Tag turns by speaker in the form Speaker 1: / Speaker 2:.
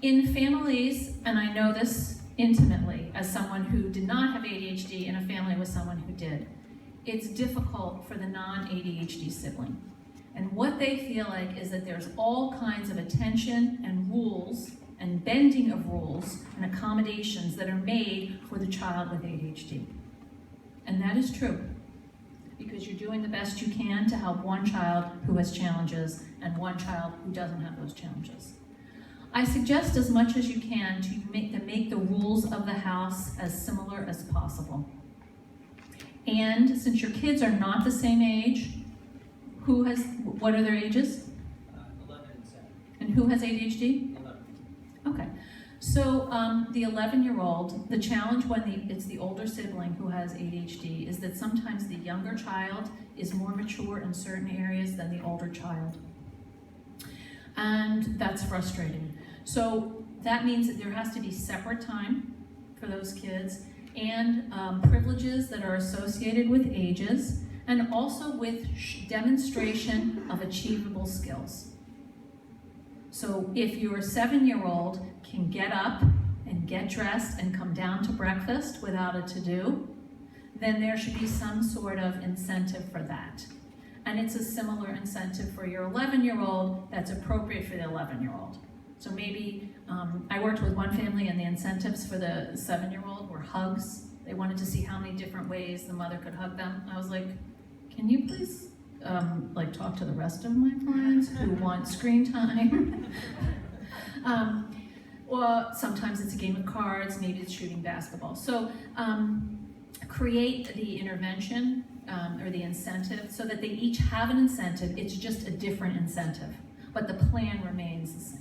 Speaker 1: In families, and I know this intimately as someone who did not have ADHD in a family with someone who did, it's difficult for the non-ADHD sibling. And what they feel like is that there's all kinds of attention and rules and bending of rules and accommodations that are made for the child with ADHD. And that is true, because you're doing the best you can to help one child who has challenges and one child who doesn't have those challenges. I suggest as much as you can to make the rules of the house as similar as possible. And since your kids are not the same age, what are their ages?
Speaker 2: 11 and 7.
Speaker 1: And who has ADHD?
Speaker 2: 11.
Speaker 1: Okay. So the 11-year-old, the challenge when it's the older sibling who has ADHD is that sometimes the younger child is more mature in certain areas than the older child. And that's frustrating. So that means that there has to be separate time for those kids and privileges that are associated with ages and also with demonstration of achievable skills. So if your 7-year-old can get up and get dressed and come down to breakfast without a to-do, then there should be some sort of incentive for that. And it's a similar incentive for your 11-year-old that's appropriate for the 11-year-old. So maybe, I worked with one family and the incentives for the 7-year-old were hugs. They wanted to see how many different ways the mother could hug them. I was like, can you please talk to the rest of my clients who want screen time? Well, sometimes it's a game of cards, maybe it's shooting basketball. So create the intervention or the incentive so that they each have an incentive. It's just a different incentive, but the plan remains the same.